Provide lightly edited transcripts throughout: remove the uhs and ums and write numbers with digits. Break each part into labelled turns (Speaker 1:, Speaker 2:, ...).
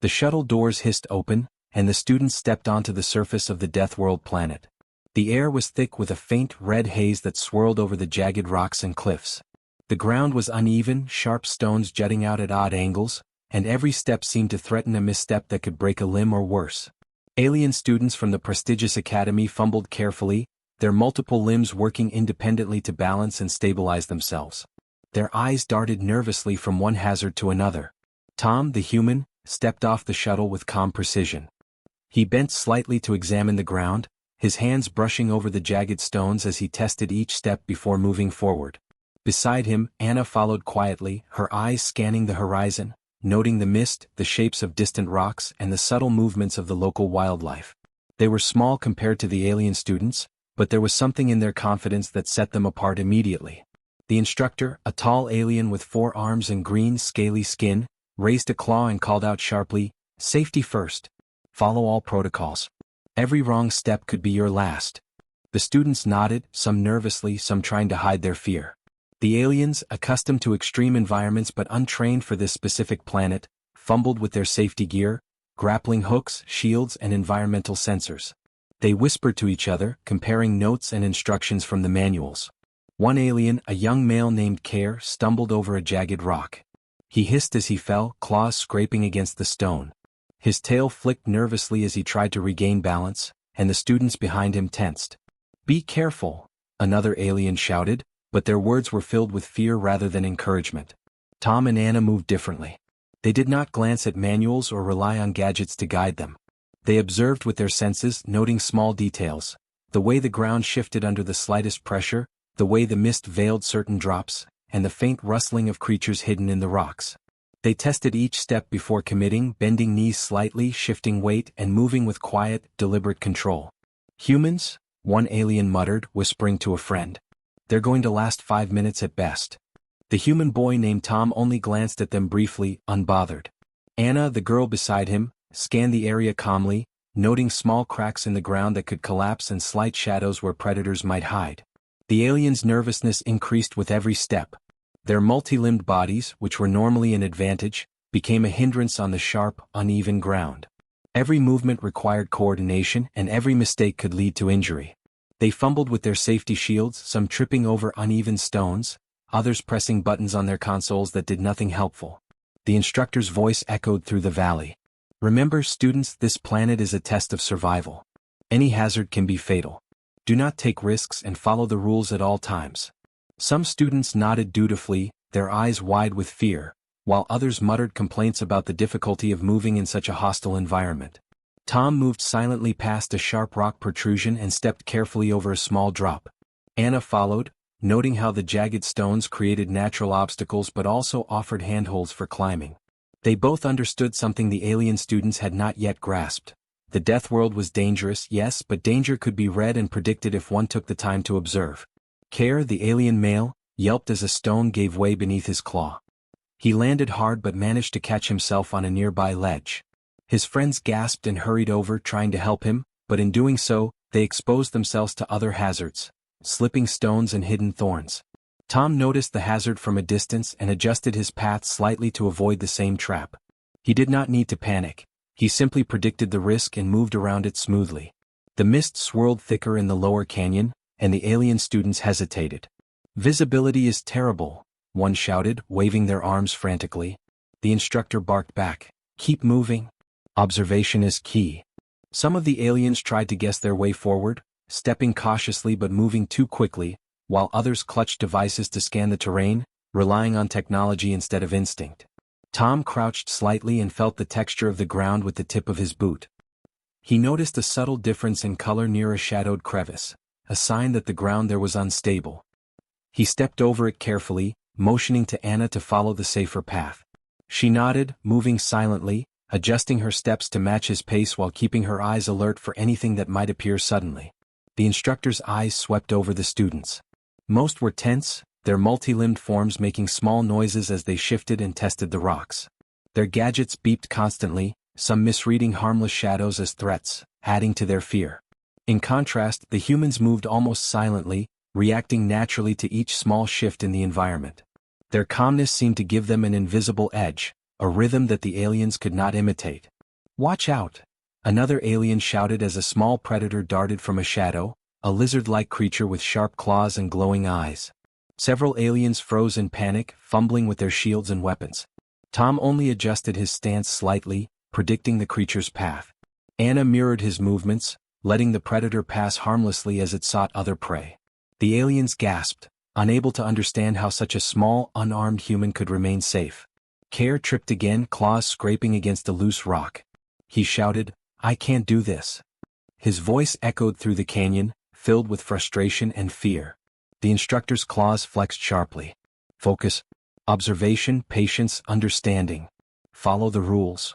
Speaker 1: The shuttle doors hissed open, and the students stepped onto the surface of the Deathworld planet. The air was thick with a faint red haze that swirled over the jagged rocks and cliffs. The ground was uneven, sharp stones jutting out at odd angles, and every step seemed to threaten a misstep that could break a limb or worse. Alien students from the prestigious academy fumbled carefully, their multiple limbs working independently to balance and stabilize themselves. Their eyes darted nervously from one hazard to another. Tom, the human, stepped off the shuttle with calm precision. He bent slightly to examine the ground, his hands brushing over the jagged stones as he tested each step before moving forward. Beside him, Anna followed quietly, her eyes scanning the horizon, noting the mist, the shapes of distant rocks, and the subtle movements of the local wildlife. They were small compared to the alien students, but there was something in their confidence that set them apart immediately. The instructor, a tall alien with 4 arms and green, scaly skin, raised a claw and called out sharply, "Safety first. Follow all protocols. Every wrong step could be your last." The students nodded, some nervously, some trying to hide their fear. The aliens, accustomed to extreme environments but untrained for this specific planet, fumbled with their safety gear, grappling hooks, shields, and environmental sensors. They whispered to each other, comparing notes and instructions from the manuals. One alien, a young male named Care, stumbled over a jagged rock. He hissed as he fell, claws scraping against the stone. His tail flicked nervously as he tried to regain balance, and the students behind him tensed. "Be careful," another alien shouted, but their words were filled with fear rather than encouragement. Tom and Anna moved differently. They did not glance at manuals or rely on gadgets to guide them. They observed with their senses, noting small details, the way the ground shifted under the slightest pressure, the way the mist veiled certain drops, and the faint rustling of creatures hidden in the rocks. They tested each step before committing, bending knees slightly, shifting weight, and moving with quiet, deliberate control. "Humans?" one alien muttered, whispering to a friend. "They're going to last 5 minutes at best." The human boy named Tom only glanced at them briefly, unbothered. Anna, the girl beside him, scanned the area calmly, noting small cracks in the ground that could collapse and slight shadows where predators might hide. The aliens' nervousness increased with every step. Their multi-limbed bodies, which were normally an advantage, became a hindrance on the sharp, uneven ground. Every movement required coordination, and every mistake could lead to injury. They fumbled with their safety shields, some tripping over uneven stones, others pressing buttons on their consoles that did nothing helpful. The instructor's voice echoed through the valley. "Remember, students, this planet is a test of survival. Any hazard can be fatal. Do not take risks and follow the rules at all times." Some students nodded dutifully, their eyes wide with fear, while others muttered complaints about the difficulty of moving in such a hostile environment. Tom moved silently past a sharp rock protrusion and stepped carefully over a small drop. Anna followed, noting how the jagged stones created natural obstacles but also offered handholds for climbing. They both understood something the alien students had not yet grasped. The death world was dangerous, yes, but danger could be read and predicted if one took the time to observe. Care, the alien male, yelped as a stone gave way beneath his claw. He landed hard but managed to catch himself on a nearby ledge. His friends gasped and hurried over trying to help him, but in doing so, they exposed themselves to other hazards, slipping stones and hidden thorns. Tom noticed the hazard from a distance and adjusted his path slightly to avoid the same trap. He did not need to panic. He simply predicted the risk and moved around it smoothly. The mist swirled thicker in the lower canyon, and the alien students hesitated. "Visibility is terrible," one shouted, waving their arms frantically. The instructor barked back, "Keep moving. Observation is key." Some of the aliens tried to guess their way forward, stepping cautiously but moving too quickly, while others clutched devices to scan the terrain, relying on technology instead of instinct. Tom crouched slightly and felt the texture of the ground with the tip of his boot. He noticed a subtle difference in color near a shadowed crevice, a sign that the ground there was unstable. He stepped over it carefully, motioning to Anna to follow the safer path. She nodded, moving silently, adjusting her steps to match his pace while keeping her eyes alert for anything that might appear suddenly. The instructor's eyes swept over the students. Most were tense, their multi-limbed forms making small noises as they shifted and tested the rocks. Their gadgets beeped constantly, some misreading harmless shadows as threats, adding to their fear. In contrast, the humans moved almost silently, reacting naturally to each small shift in the environment. Their calmness seemed to give them an invisible edge, a rhythm that the aliens could not imitate. Watch out! Another alien shouted as a small predator darted from a shadow, a lizard-like creature with sharp claws and glowing eyes. Several aliens froze in panic, fumbling with their shields and weapons. Tom only adjusted his stance slightly, predicting the creature's path. Anna mirrored his movements, letting the predator pass harmlessly as it sought other prey. The aliens gasped, unable to understand how such a small, unarmed human could remain safe. Care tripped again, claws scraping against a loose rock. He shouted, "I can't do this." His voice echoed through the canyon, filled with frustration and fear. The instructor's claws flexed sharply. Focus. Observation, patience, understanding. Follow the rules.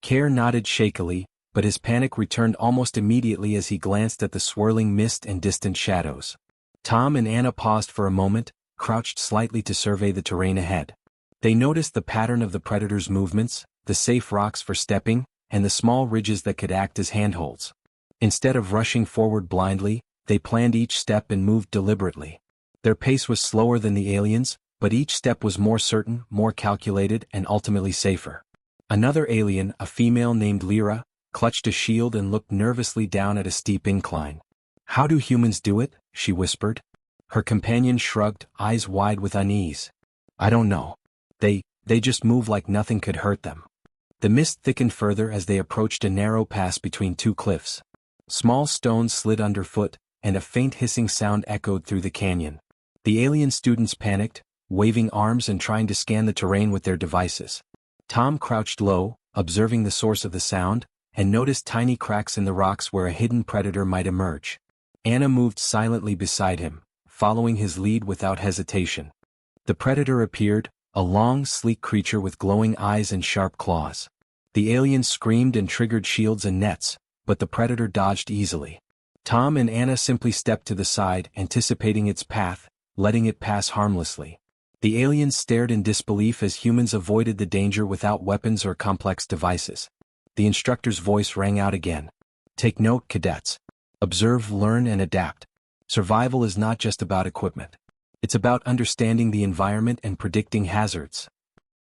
Speaker 1: Care nodded shakily, but his panic returned almost immediately as he glanced at the swirling mist and distant shadows. Tom and Anna paused for a moment, crouched slightly to survey the terrain ahead. They noticed the pattern of the predator's movements, the safe rocks for stepping, and the small ridges that could act as handholds. Instead of rushing forward blindly, they planned each step and moved deliberately. Their pace was slower than the aliens, but each step was more certain, more calculated, and ultimately safer. Another alien, a female named Lyra, clutched a shield and looked nervously down at a steep incline. "How do humans do it?" she whispered. Her companion shrugged, eyes wide with unease. "I don't know. They just move like nothing could hurt them." The mist thickened further as they approached a narrow pass between two cliffs. Small stones slid underfoot, and a faint hissing sound echoed through the canyon. The alien students panicked, waving arms and trying to scan the terrain with their devices. Tom crouched low, observing the source of the sound, and noticed tiny cracks in the rocks where a hidden predator might emerge. Anna moved silently beside him, following his lead without hesitation. The predator appeared, a long, sleek creature with glowing eyes and sharp claws. The aliens screamed and triggered shields and nets, but the predator dodged easily. Tom and Anna simply stepped to the side, anticipating its path, letting it pass harmlessly. The aliens stared in disbelief as humans avoided the danger without weapons or complex devices. The instructor's voice rang out again. "Take note, cadets. Observe, learn, and adapt. Survival is not just about equipment. It's about understanding the environment and predicting hazards."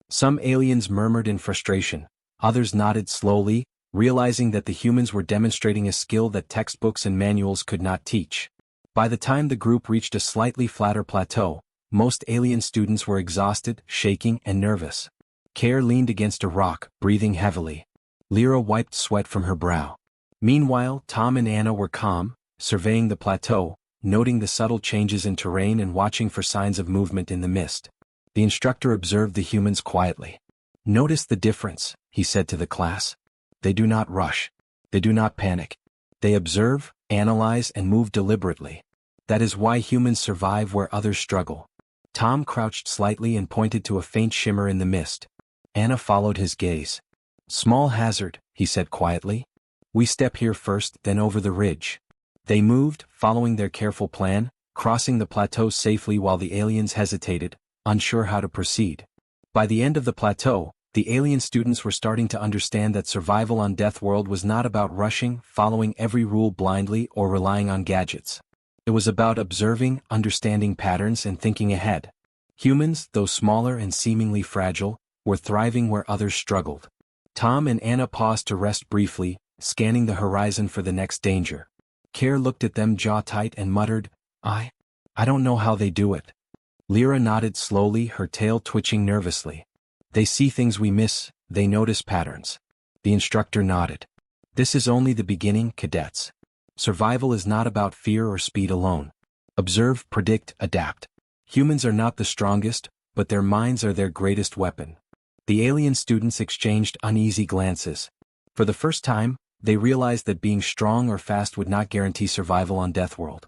Speaker 1: Some aliens murmured in frustration, others nodded slowly, realizing that the humans were demonstrating a skill that textbooks and manuals could not teach. By the time the group reached a slightly flatter plateau, most alien students were exhausted, shaking, and nervous. Care leaned against a rock, breathing heavily. Lyra wiped sweat from her brow. Meanwhile, Tom and Anna were calm, surveying the plateau, noting the subtle changes in terrain and watching for signs of movement in the mist. The instructor observed the humans quietly. "Notice the difference," he said to the class. "They do not rush. They do not panic. They observe, analyze, and move deliberately. That is why humans survive where others struggle." Tom crouched slightly and pointed to a faint shimmer in the mist. Anna followed his gaze. "Small hazard," he said quietly. "We step here first, then over the ridge." They moved, following their careful plan, crossing the plateau safely while the aliens hesitated, unsure how to proceed. By the end of the plateau, the alien students were starting to understand that survival on Deathworld was not about rushing, following every rule blindly, or relying on gadgets. It was about observing, understanding patterns, and thinking ahead. Humans, though smaller and seemingly fragile, were thriving where others struggled. Tom and Anna paused to rest briefly, scanning the horizon for the next danger. Care looked at them jaw tight and muttered, I don't know how they do it." Lyra nodded slowly, her tail twitching nervously. "They see things we miss, they notice patterns." The instructor nodded. "This is only the beginning, cadets. Survival is not about fear or speed alone. Observe, predict, adapt. Humans are not the strongest, but their minds are their greatest weapon." The alien students exchanged uneasy glances. For the first time, they realized that being strong or fast would not guarantee survival on Deathworld.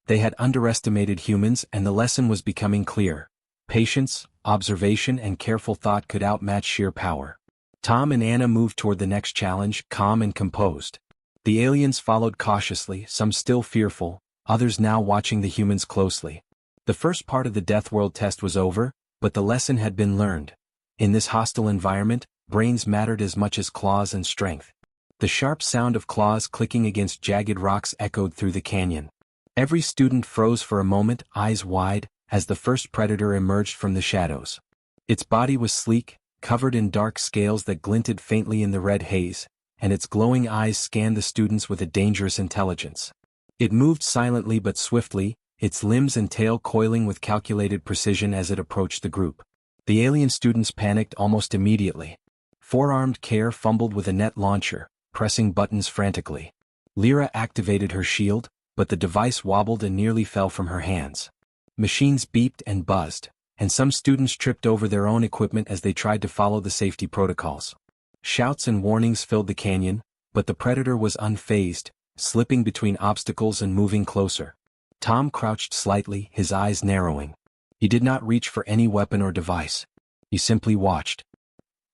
Speaker 1: They had underestimated humans, and the lesson was becoming clear. Patience, observation, and careful thought could outmatch sheer power. Tom and Anna moved toward the next challenge, calm and composed. The aliens followed cautiously, some still fearful, others now watching the humans closely. The first part of the Deathworld test was over, but the lesson had been learned. In this hostile environment, brains mattered as much as claws and strength. The sharp sound of claws clicking against jagged rocks echoed through the canyon. Every student froze for a moment, eyes wide, as the first predator emerged from the shadows. Its body was sleek, covered in dark scales that glinted faintly in the red haze, and its glowing eyes scanned the students with a dangerous intelligence. It moved silently but swiftly, its limbs and tail coiling with calculated precision as it approached the group. The alien students panicked almost immediately. Four-armed Care fumbled with a net launcher, pressing buttons frantically. Lyra activated her shield, but the device wobbled and nearly fell from her hands. Machines beeped and buzzed, and some students tripped over their own equipment as they tried to follow the safety protocols. Shouts and warnings filled the canyon, but the predator was unfazed, slipping between obstacles and moving closer. Tom crouched slightly, his eyes narrowing. He did not reach for any weapon or device. He simply watched.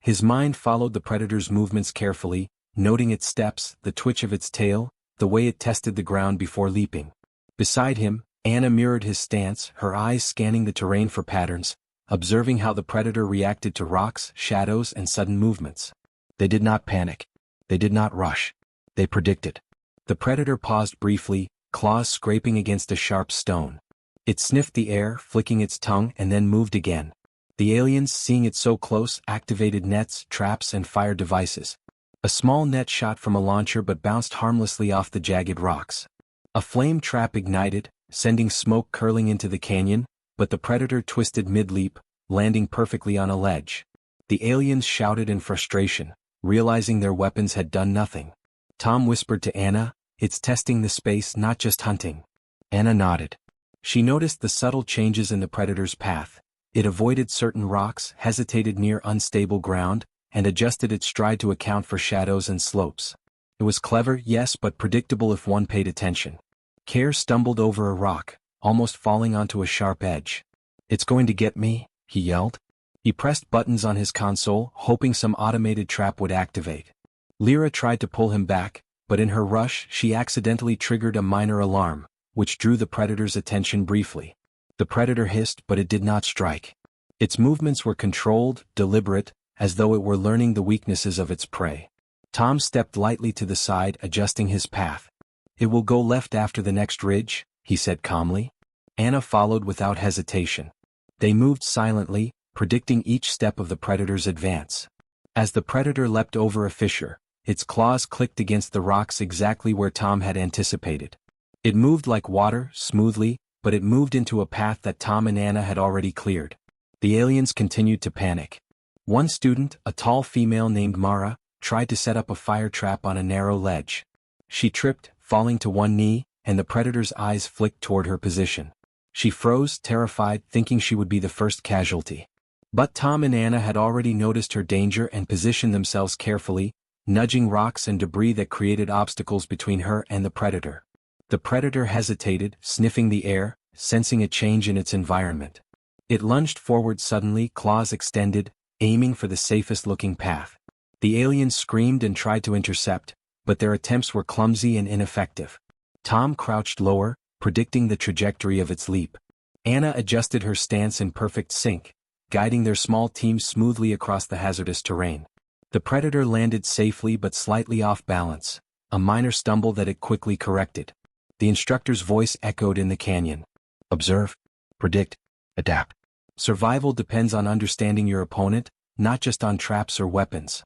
Speaker 1: His mind followed the predator's movements carefully, noting its steps, the twitch of its tail, the way it tested the ground before leaping. Beside him, Anna mirrored his stance, her eyes scanning the terrain for patterns, observing how the predator reacted to rocks, shadows, and sudden movements. They did not panic. They did not rush. They predicted. The predator paused briefly, claws scraping against a sharp stone. It sniffed the air, flicking its tongue, and then moved again. The aliens, seeing it so close, activated nets, traps, and fire devices. A small net shot from a launcher but bounced harmlessly off the jagged rocks. A flame trap ignited, sending smoke curling into the canyon, but the predator twisted mid-leap, landing perfectly on a ledge. The aliens shouted in frustration, realizing their weapons had done nothing. Tom whispered to Anna, "It's testing the space, not just hunting." Anna nodded. She noticed the subtle changes in the predator's path. It avoided certain rocks, hesitated near unstable ground, and adjusted its stride to account for shadows and slopes. It was clever, yes, but predictable if one paid attention. Care stumbled over a rock, almost falling onto a sharp edge. "It's going to get me," he yelled. He pressed buttons on his console, hoping some automated trap would activate. Lyra tried to pull him back, but in her rush she accidentally triggered a minor alarm, which drew the predator's attention briefly. The predator hissed, but it did not strike. Its movements were controlled, deliberate, as though it were learning the weaknesses of its prey. Tom stepped lightly to the side, adjusting his path. "It will go left after the next ridge," he said calmly. Anna followed without hesitation. They moved silently, predicting each step of the predator's advance. As the predator leapt over a fissure, its claws clicked against the rocks exactly where Tom had anticipated. It moved like water, smoothly, but it moved into a path that Tom and Anna had already cleared. The aliens continued to panic. One student, a tall female named Mara, tried to set up a fire trap on a narrow ledge. She tripped, falling to one knee, and the predator's eyes flicked toward her position. She froze, terrified, thinking she would be the first casualty. But Tom and Anna had already noticed her danger and positioned themselves carefully, nudging rocks and debris that created obstacles between her and the predator. The predator hesitated, sniffing the air, sensing a change in its environment. It lunged forward suddenly, claws extended, aiming for the safest-looking path. The aliens screamed and tried to intercept, but their attempts were clumsy and ineffective. Tom crouched lower, predicting the trajectory of its leap. Anna adjusted her stance in perfect sync, guiding their small team smoothly across the hazardous terrain. The predator landed safely but slightly off balance, a minor stumble that it quickly corrected. The instructor's voice echoed in the canyon. "Observe, predict, adapt. Survival depends on understanding your opponent, not just on traps or weapons."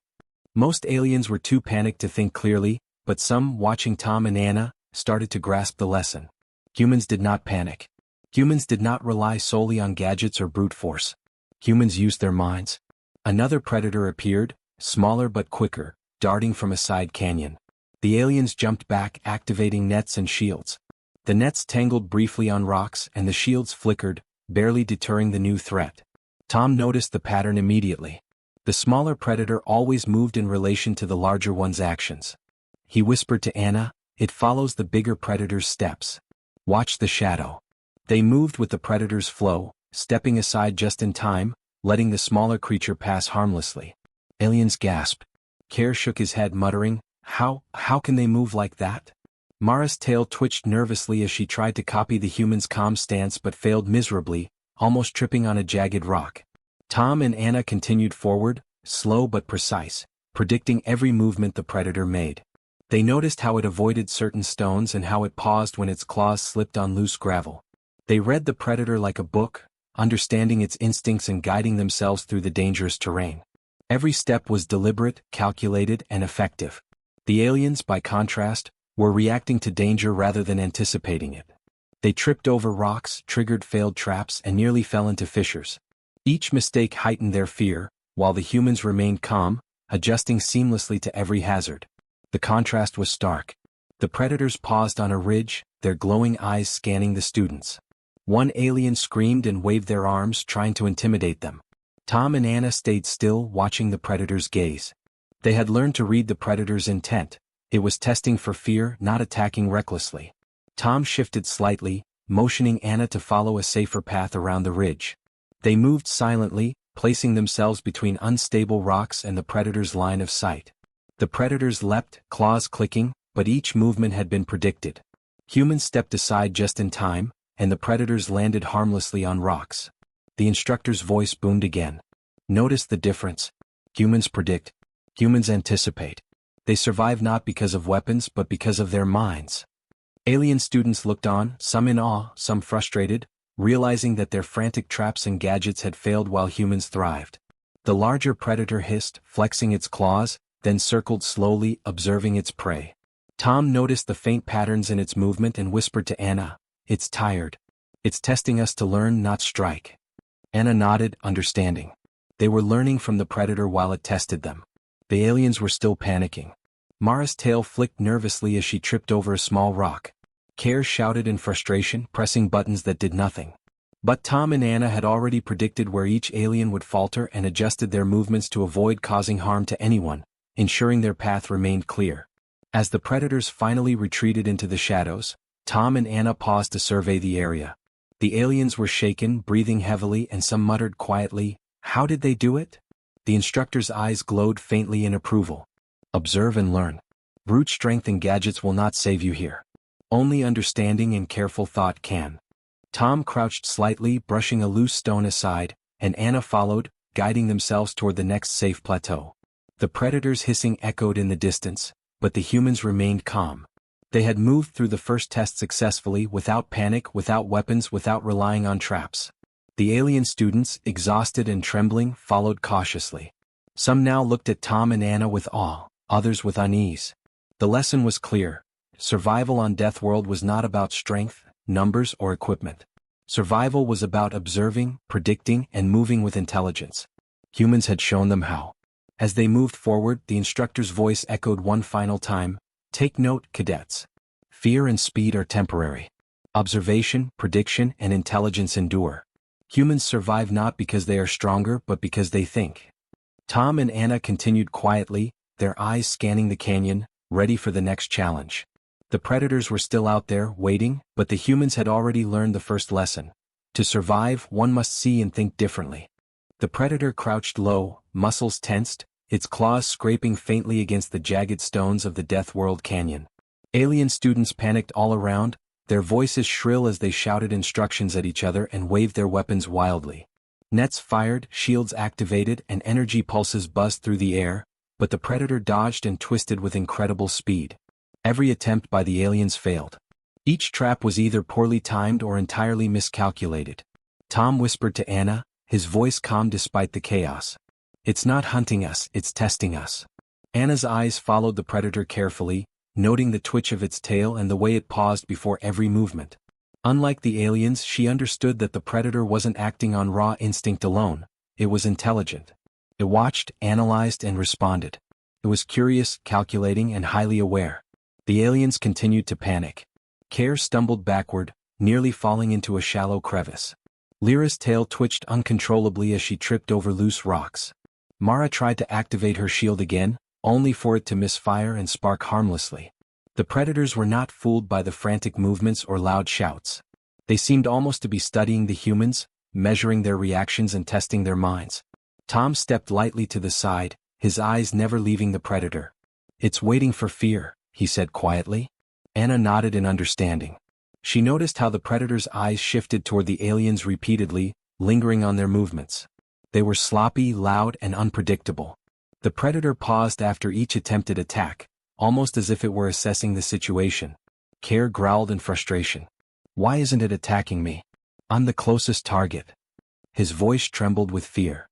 Speaker 1: Most aliens were too panicked to think clearly, but some, watching Tom and Anna, started to grasp the lesson. Humans did not panic. Humans did not rely solely on gadgets or brute force. Humans used their minds. Another predator appeared, smaller but quicker, darting from a side canyon. The aliens jumped back, activating nets and shields. The nets tangled briefly on rocks and the shields flickered, barely deterring the new threat. Tom noticed the pattern immediately. The smaller predator always moved in relation to the larger one's actions. He whispered to Anna, "It follows the bigger predator's steps. Watch the shadow." They moved with the predator's flow, stepping aside just in time, letting the smaller creature pass harmlessly. Aliens gasped. Care shook his head, muttering, How can they move like that?" Mara's tail twitched nervously as she tried to copy the human's calm stance but failed miserably, almost tripping on a jagged rock. Tom and Anna continued forward, slow but precise, predicting every movement the predator made. They noticed how it avoided certain stones and how it paused when its claws slipped on loose gravel. They read the predator like a book, understanding its instincts and guiding themselves through the dangerous terrain. Every step was deliberate, calculated, and effective. The aliens, by contrast, were reacting to danger rather than anticipating it. They tripped over rocks, triggered failed traps, and nearly fell into fissures. Each mistake heightened their fear, while the humans remained calm, adjusting seamlessly to every hazard. The contrast was stark. The predators paused on a ridge, their glowing eyes scanning the students. One alien screamed and waved their arms, trying to intimidate them. Tom and Anna stayed still, watching the predators' gaze. They had learned to read the predator's intent. It was testing for fear, not attacking recklessly. Tom shifted slightly, motioning Anna to follow a safer path around the ridge. They moved silently, placing themselves between unstable rocks and the predator's line of sight. The predators leapt, claws clicking, but each movement had been predicted. Humans stepped aside just in time, and the predators landed harmlessly on rocks. The instructor's voice boomed again. Notice the difference. Humans predict. Humans anticipate. They survive not because of weapons but because of their minds. Alien students looked on, some in awe, some frustrated, realizing that their frantic traps and gadgets had failed while humans thrived. The larger predator hissed, flexing its claws, then circled slowly, observing its prey. Tom noticed the faint patterns in its movement and whispered to Anna, "It's tired. It's testing us to learn, not strike." Anna nodded, understanding. They were learning from the predator while it tested them. The aliens were still panicking. Mara's tail flicked nervously as she tripped over a small rock. Care shouted in frustration, pressing buttons that did nothing. But Tom and Anna had already predicted where each alien would falter and adjusted their movements to avoid causing harm to anyone, ensuring their path remained clear. As the predators finally retreated into the shadows, Tom and Anna paused to survey the area. The aliens were shaken, breathing heavily, and some muttered quietly, "How did they do it?" The instructor's eyes glowed faintly in approval. "Observe and learn. Brute strength and gadgets will not save you here. Only understanding and careful thought can." Tom crouched slightly, brushing a loose stone aside, and Anna followed, guiding themselves toward the next safe plateau. The predators' hissing echoed in the distance, but the humans remained calm. They had moved through the first test successfully, without panic, without weapons, without relying on traps. The alien students, exhausted and trembling, followed cautiously. Some now looked at Tom and Anna with awe, others with unease. The lesson was clear. Survival on Deathworld was not about strength, numbers, or equipment. Survival was about observing, predicting, and moving with intelligence. Humans had shown them how. As they moved forward, the instructor's voice echoed one final time, "Take note, cadets. Fear and speed are temporary. Observation, prediction, and intelligence endure. Humans survive not because they are stronger but because they think." Tom and Anna continued quietly, their eyes scanning the canyon, ready for the next challenge. The predators were still out there, waiting, but the humans had already learned the first lesson. To survive, one must see and think differently. The predator crouched low, muscles tensed, its claws scraping faintly against the jagged stones of the Deathworld canyon. Alien students panicked all around, their voices shrill as they shouted instructions at each other and waved their weapons wildly. Nets fired, shields activated, and energy pulses buzzed through the air, but the predator dodged and twisted with incredible speed. Every attempt by the aliens failed. Each trap was either poorly timed or entirely miscalculated. Tom whispered to Anna, his voice calm despite the chaos. "It's not hunting us, it's testing us." Anna's eyes followed the predator carefully, noting the twitch of its tail and the way it paused before every movement. Unlike the aliens, she understood that the predator wasn't acting on raw instinct alone, it was intelligent. It watched, analyzed, and responded. It was curious, calculating, and highly aware. The aliens continued to panic. Care stumbled backward, nearly falling into a shallow crevice. Lyra's tail twitched uncontrollably as she tripped over loose rocks. Mara tried to activate her shield again, only for it to misfire and spark harmlessly. The predators were not fooled by the frantic movements or loud shouts. They seemed almost to be studying the humans, measuring their reactions and testing their minds. Tom stepped lightly to the side, his eyes never leaving the predator. "It's waiting for fear," he said quietly. Anna nodded in understanding. She noticed how the predator's eyes shifted toward the aliens repeatedly, lingering on their movements. They were sloppy, loud, and unpredictable. The predator paused after each attempted attack, almost as if it were assessing the situation. Care growled in frustration. "Why isn't it attacking me? I'm the closest target." His voice trembled with fear.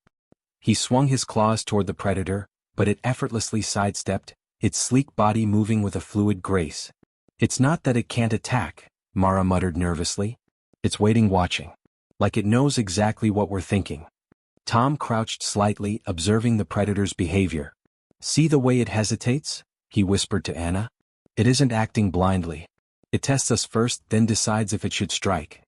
Speaker 1: He swung his claws toward the predator, but it effortlessly sidestepped, its sleek body moving with a fluid grace. "It's not that it can't attack," Mara muttered nervously. "It's waiting, watching. Like it knows exactly what we're thinking." Tom crouched slightly, observing the predator's behavior. "See the way it hesitates?" he whispered to Anna. "It isn't acting blindly. It tests us first, then decides if it should strike."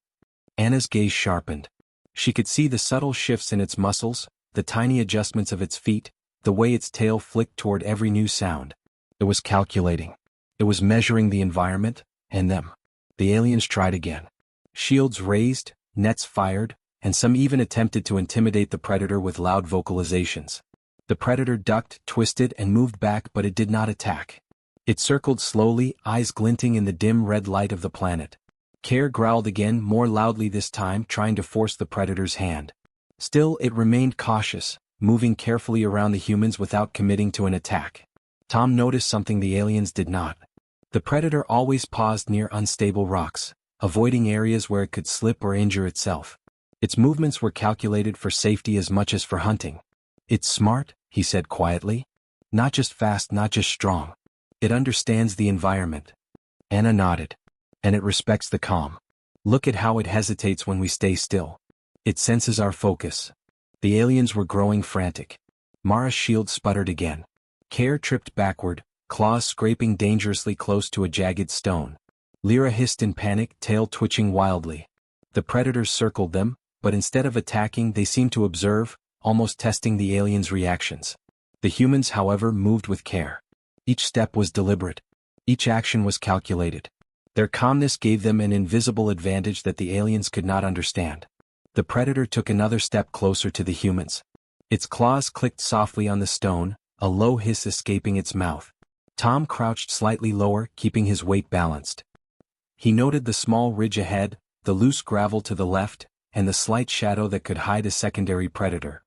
Speaker 1: Anna's gaze sharpened. She could see the subtle shifts in its muscles, the tiny adjustments of its feet, the way its tail flicked toward every new sound. It was calculating. It was measuring the environment, and them. The aliens tried again. Shields raised, nets fired, and some even attempted to intimidate the predator with loud vocalizations. The predator ducked, twisted, and moved back, but it did not attack. It circled slowly, eyes glinting in the dim red light of the planet. Care growled again, more loudly this time, trying to force the predator's hand. Still, it remained cautious, moving carefully around the humans without committing to an attack. Tom noticed something the aliens did not. The predator always paused near unstable rocks, avoiding areas where it could slip or injure itself. Its movements were calculated for safety as much as for hunting. "It's smart," he said quietly. "Not just fast, not just strong. It understands the environment." Anna nodded. "And it respects the calm. Look at how it hesitates when we stay still. It senses our focus." The aliens were growing frantic. Mara's shield sputtered again. Care tripped backward, claws scraping dangerously close to a jagged stone. Lyra hissed in panic, tail twitching wildly. The predators circled them, but instead of attacking they seemed to observe, almost testing the aliens' reactions. The humans, however, moved with care. Each step was deliberate. Each action was calculated. Their calmness gave them an invisible advantage that the aliens could not understand. The predator took another step closer to the humans. Its claws clicked softly on the stone, a low hiss escaping its mouth. Tom crouched slightly lower, keeping his weight balanced. He noted the small ridge ahead, the loose gravel to the left, and the slight shadow that could hide a secondary predator.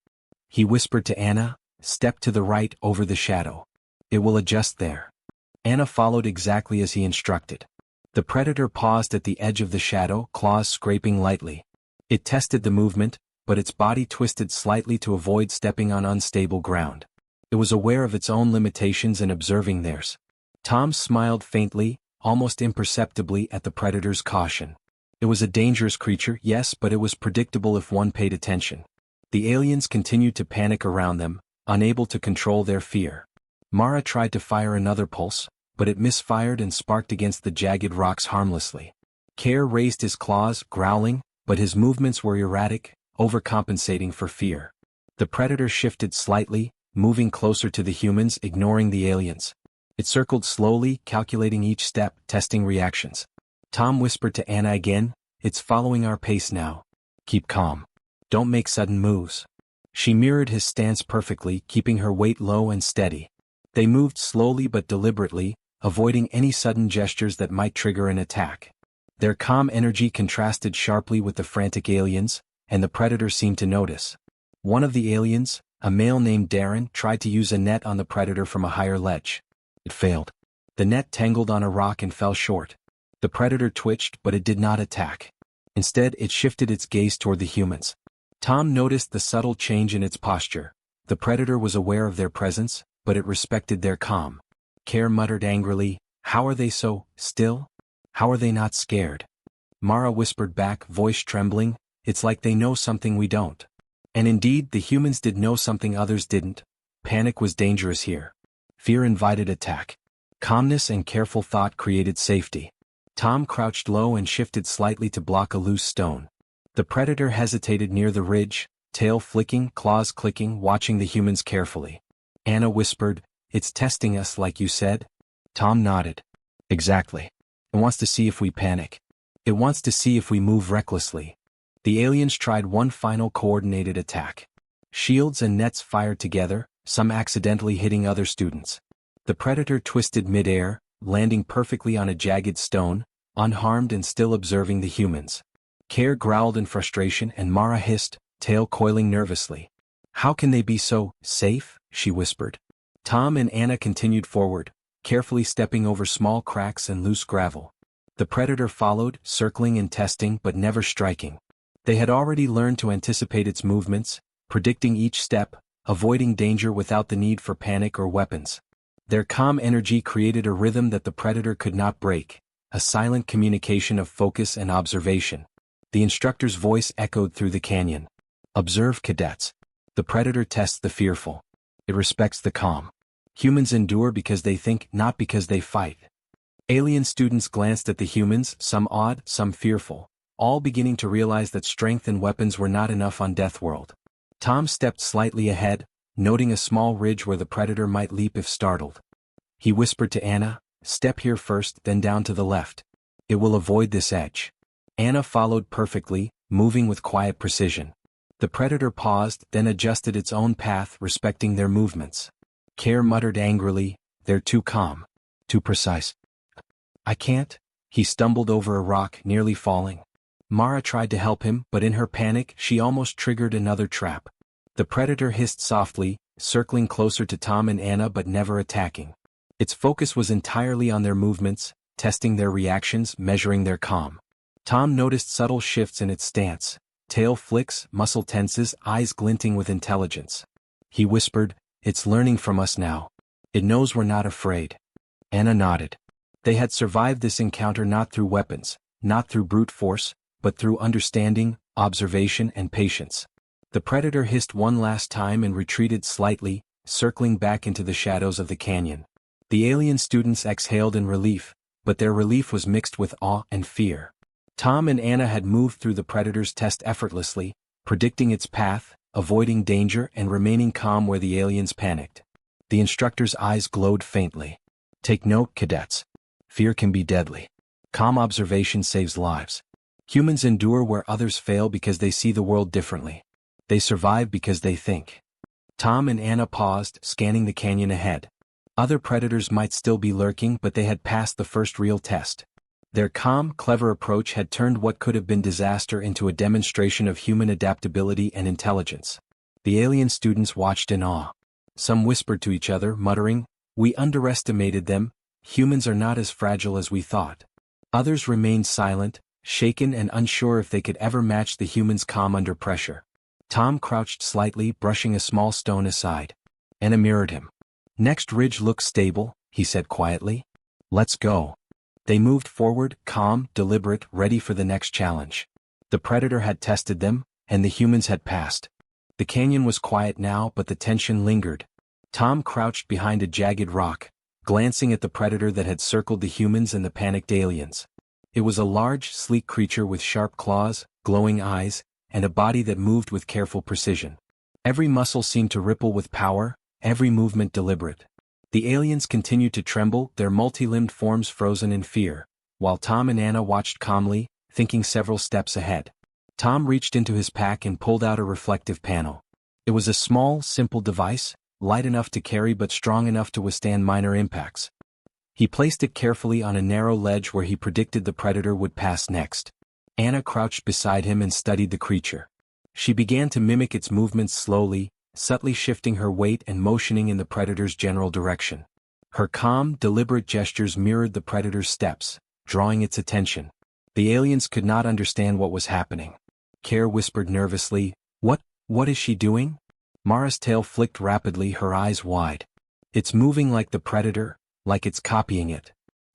Speaker 1: He whispered to Anna, "Step to the right, over the shadow. It will adjust there." Anna followed exactly as he instructed. The predator paused at the edge of the shadow, claws scraping lightly. It tested the movement, but its body twisted slightly to avoid stepping on unstable ground. It was aware of its own limitations and observing theirs. Tom smiled faintly, almost imperceptibly, at the predator's caution. It was a dangerous creature, yes, but it was predictable if one paid attention. The aliens continued to panic around them, unable to control their fear. Mara tried to fire another pulse, but it misfired and sparked against the jagged rocks harmlessly. Care raised his claws, growling, but his movements were erratic, overcompensating for fear. The predator shifted slightly, moving closer to the humans, ignoring the aliens. It circled slowly, calculating each step, testing reactions. Tom whispered to Anna again, "It's following our pace now. Keep calm. Don't make sudden moves." She mirrored his stance perfectly, keeping her weight low and steady. They moved slowly but deliberately, avoiding any sudden gestures that might trigger an attack. Their calm energy contrasted sharply with the frantic aliens, and the predator seemed to notice. One of the aliens, a male named Darren, tried to use a net on the predator from a higher ledge. It failed. The net tangled on a rock and fell short. The predator twitched, but it did not attack. Instead, it shifted its gaze toward the humans. Tom noticed the subtle change in its posture. The predator was aware of their presence, but it respected their calm. Care muttered angrily, "How are they so still? How are they not scared?" Mara whispered back, voice trembling, "It's like they know something we don't." And indeed, the humans did know something others didn't. Panic was dangerous here. Fear invited attack. Calmness and careful thought created safety. Tom crouched low and shifted slightly to block a loose stone. The predator hesitated near the ridge, tail flicking, claws clicking, watching the humans carefully. Anna whispered, "It's testing us like you said?" Tom nodded. "Exactly. It wants to see if we panic. It wants to see if we move recklessly." The aliens tried one final coordinated attack. Shields and nets fired together, some accidentally hitting other students. The predator twisted mid-air, landing perfectly on a jagged stone, unharmed and still observing the humans. Care growled in frustration and Mara hissed, tail coiling nervously. "How can they be so safe?" she whispered. Tom and Anna continued forward, carefully stepping over small cracks and loose gravel. The predator followed, circling and testing but never striking. They had already learned to anticipate its movements, predicting each step, avoiding danger without the need for panic or weapons. Their calm energy created a rhythm that the predator could not break, a silent communication of focus and observation. The instructor's voice echoed through the canyon. Observe, cadets. The predator tests the fearful. It respects the calm. Humans endure because they think, not because they fight. Alien students glanced at the humans, some awed, some fearful, all beginning to realize that strength and weapons were not enough on Deathworld. Tom stepped slightly ahead, noting a small ridge where the predator might leap if startled. He whispered to Anna, "Step here first, then down to the left. It will avoid this edge." Anna followed perfectly, moving with quiet precision. The predator paused, then adjusted its own path, respecting their movements. Care muttered angrily, "They're too calm. Too precise." "I can't." He stumbled over a rock, nearly falling. Mara tried to help him, but in her panic, she almost triggered another trap. The predator hissed softly, circling closer to Tom and Anna but never attacking. Its focus was entirely on their movements, testing their reactions, measuring their calm. Tom noticed subtle shifts in its stance, tail flicks, muscle tenses, eyes glinting with intelligence. He whispered, "It's learning from us now. It knows we're not afraid." Anna nodded. They had survived this encounter not through weapons, not through brute force, but through understanding, observation, and patience. The predator hissed one last time and retreated slightly, circling back into the shadows of the canyon. The alien students exhaled in relief, but their relief was mixed with awe and fear. Tom and Anna had moved through the predator's test effortlessly, predicting its path, avoiding danger and remaining calm where the aliens panicked. The instructor's eyes glowed faintly. "Take note, cadets. Fear can be deadly. Calm observation saves lives. Humans endure where others fail because they see the world differently. They survive because they think." Tom and Anna paused, scanning the canyon ahead. Other predators might still be lurking, but they had passed the first real test. Their calm, clever approach had turned what could have been disaster into a demonstration of human adaptability and intelligence. The alien students watched in awe. Some whispered to each other, muttering, "We underestimated them. Humans are not as fragile as we thought." Others remained silent, shaken and unsure if they could ever match the humans' calm under pressure. Tom crouched slightly, brushing a small stone aside. Anna mirrored him. "Next ridge looks stable," he said quietly. "Let's go." They moved forward, calm, deliberate, ready for the next challenge. The predator had tested them, and the humans had passed. The canyon was quiet now, but the tension lingered. Tom crouched behind a jagged rock, glancing at the predator that had circled the humans and the panicked aliens. It was a large, sleek creature with sharp claws, glowing eyes, and a body that moved with careful precision. Every muscle seemed to ripple with power, every movement deliberate. The aliens continued to tremble, their multi-limbed forms frozen in fear, while Tom and Anna watched calmly, thinking several steps ahead. Tom reached into his pack and pulled out a reflective panel. It was a small, simple device, light enough to carry but strong enough to withstand minor impacts. He placed it carefully on a narrow ledge where he predicted the predator would pass next. Anna crouched beside him and studied the creature. She began to mimic its movements slowly, subtly shifting her weight and motioning in the predator's general direction. Her calm, deliberate gestures mirrored the predator's steps, drawing its attention. The aliens could not understand what was happening. Care whispered nervously, What is she doing?" Mara's tail flicked rapidly, her eyes wide. "It's moving like the predator, like it's copying it."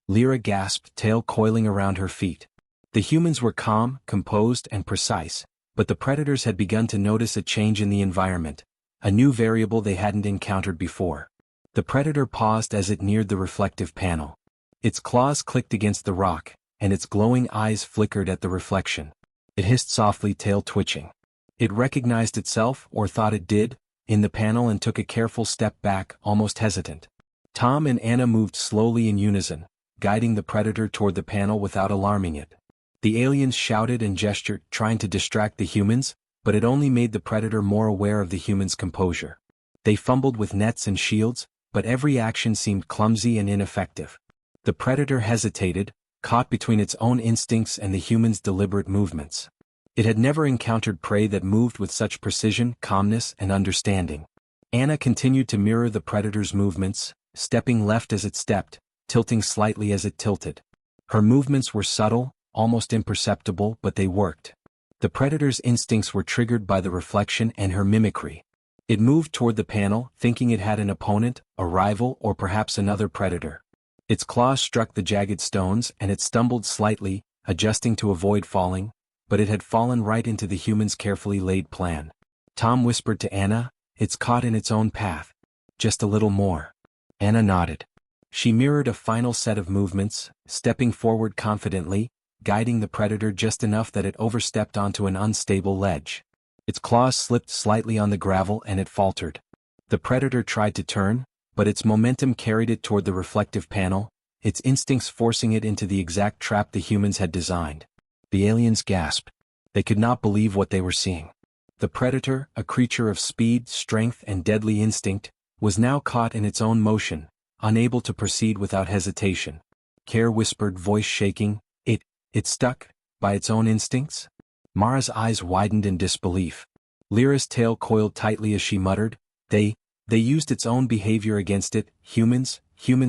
Speaker 1: Lyra gasped, tail coiling around her feet. The humans were calm, composed, and precise, but the predators had begun to notice a change in the environment, a new variable they hadn't encountered before. The predator paused as it neared the reflective panel. Its claws clicked against the rock, and its glowing eyes flickered at the reflection. It hissed softly, tail twitching. It recognized itself, or thought it did, in the panel and took a careful step back, almost hesitant. Tom and Anna moved slowly in unison, guiding the predator toward the panel without alarming it. The aliens shouted and gestured, trying to distract the humans, but it only made the predator more aware of the humans' composure. They fumbled with nets and shields, but every action seemed clumsy and ineffective. The predator hesitated, caught between its own instincts and the humans' deliberate movements. It had never encountered prey that moved with such precision, calmness, and understanding. Anna continued to mirror the predator's movements, stepping left as it stepped, tilting slightly as it tilted. Her movements were subtle, almost imperceptible, but they worked. The predator's instincts were triggered by the reflection and her mimicry. It moved toward the panel, thinking it had an opponent, a rival, or perhaps another predator. Its claws struck the jagged stones and it stumbled slightly, adjusting to avoid falling, but it had fallen right into the human's carefully laid plan. Tom whispered to Anna, "It's caught in its own path. Just a little more." Anna nodded. She mirrored a final set of movements, stepping forward confidently, guiding the predator just enough that it overstepped onto an unstable ledge. Its claws slipped slightly on the gravel and it faltered. The predator tried to turn, but its momentum carried it toward the reflective panel, its instincts forcing it into the exact trap the humans had designed. The aliens gasped. They could not believe what they were seeing. The predator, a creature of speed, strength, and deadly instinct, was now caught in its own motion, unable to proceed without hesitation. Care whispered, voice shaking, It stuck, by its own instincts?" Mara's eyes widened in disbelief. Lyra's tail coiled tightly as she muttered, They used its own behavior against it. Humans